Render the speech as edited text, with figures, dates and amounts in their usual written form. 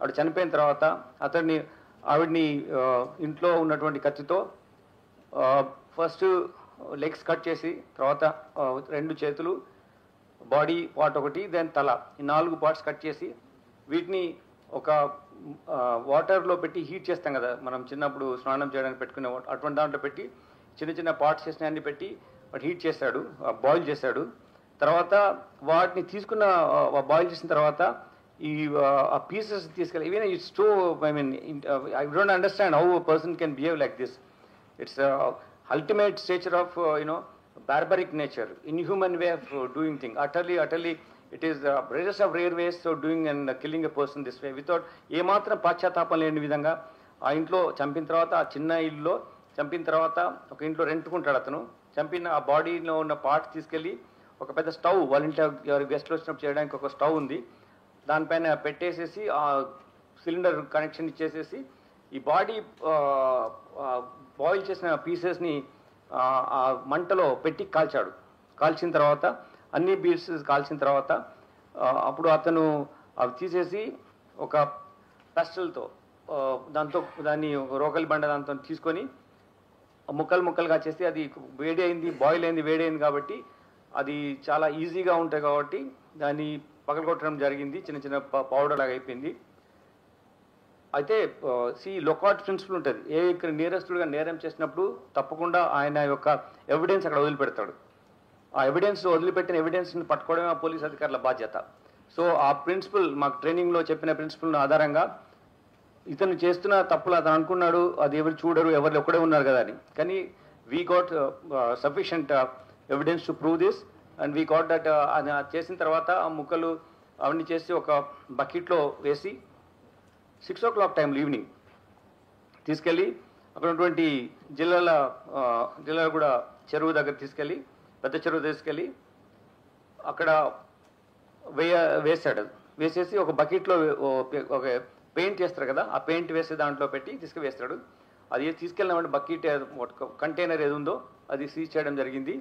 ఆవిడ చనిపోయిన తర్వాత ఆవిడ్ని ఇంట్లో ఉన్నటువంటి కత్తితో ఫస్ట్ లెగ్స్ కట్ చేసి, తర్వాత 2 చేతులు, బాడీ పార్ట్ ఒకటి, దెన్ తల, ఈ 4 పార్ట్స్ కట్ చేసి వీటిని ఒక వాటర్లో పెట్టి హీట్ చేస్తాం కదా మనం చిన్నప్పుడు స్నానం చేయడానికి పెట్టుకునే అటువంటి దాంట్లో పెట్టి చిన్న చిన్న పార్ట్స్ చేసిన అన్ని పెట్టి వాటి హీట్ చేశాడు, బాయిల్ చేశాడు. తర్వాత వాటిని తీసుకున్న బాయిల్ చేసిన తర్వాత ఈ ఆ పీసెస్ తీసుకెళ్ళి even it's so I don't understand how a person can behave like this. It's ultimate stature of barbaric nature, inhuman way of doing things. Utterly, it is the rarest of rare ways of doing and killing a person this way without ఏ మాత్రం పాశ్చాత్తాపం లేని విధంగా. ఆ ఇంట్లో చంపిన తర్వాత, ఆ చిన్న ఇల్లులో చంపిన తర్వాత ఒక ఇంట్లో రెంట్కుంటాడు అతను. చంపిన ఆ బాడీలో ఉన్న పార్ట్స్ తీసుకెళ్ళి ఒక పెద్ద స్టవ్, వాళ్ళ ఇంట్లో గెస్ట్లు వచ్చినప్పుడు చేయడానికి ఒక స్టవ్ ఉంది, దానిపైన పెట్టేసేసి ఆ సిలిండర్ కనెక్షన్ ఇచ్చేసేసి ఈ బాడీ బాయిల్ చేసిన పీసెస్ని ఆ మంటలో పెట్టి కాల్చాడు. కాల్చిన తర్వాత అన్ని పీసెస్ కాల్చిన తర్వాత అప్పుడు అతను అవి తీసేసి ఒక పెస్టల్తో దాన్ని రోకలి బండ దాంతో తీసుకొని ముక్కలుగా చేసి, అది వేడి అయింది, బాయిల్ అయింది, వేడి అయింది కాబట్టి అది చాలా ఈజీగా ఉంటాయి కాబట్టి దాన్ని పగలగొట్టడం జరిగింది, చిన్న చిన్న పౌడర్ లాగా అయిపోయింది. అయితే లొకాట్ ప్రిన్సిపల్ ఉంటుంది. ఇక్కడ నేరస్తుడుగా నేరం చేసినప్పుడు తప్పకుండా ఆయన యొక్క ఎవిడెన్స్ అక్కడ వదిలిపెడతాడు. ఆ ఎవిడెన్స్ వదిలిపెట్టిన ఎవిడెన్స్ని పట్టుకోవడమే ఆ పోలీస్ అధికారుల బాధ్యత. సో ఆ ప్రిన్సిపల్ మాకు ట్రైనింగ్లో చెప్పిన ప్రిన్సిపల్ ఆధారంగా ఇతను చేస్తున్న తప్పులు అతను అనుకున్నాడు, అది ఎవరు చూడరు, ఎవరు ఒక్కడే ఉన్నారు కదా అని. కానీ we got sufficient evidence to prove this and we got that. చేసిన తర్వాత ఆ ముక్కలు అవన్నీ చేసి ఒక బకెట్లో వేసి 6 o'clock టైంలో ఈవినింగ్ తీసుకెళ్ళి అక్కడ ఉన్నటువంటి జిల్లాల కూడా చెరువు దగ్గర తీసుకెళ్ళి, పెద్ద చెరువు తీసుకెళ్ళి అక్కడ వేసాడు. వేసేసి ఒక బకెట్లో ఒక పెయింట్ చేస్తారు కదా, ఆ పెయింట్ వేసే దాంట్లో పెట్టి తీసుకువేస్తాడు. అది తీసుకెళ్ళినటువంటి బకెట్ కంటైనర్ ఏది ఉందో అది సీజ్ చేయడం జరిగింది.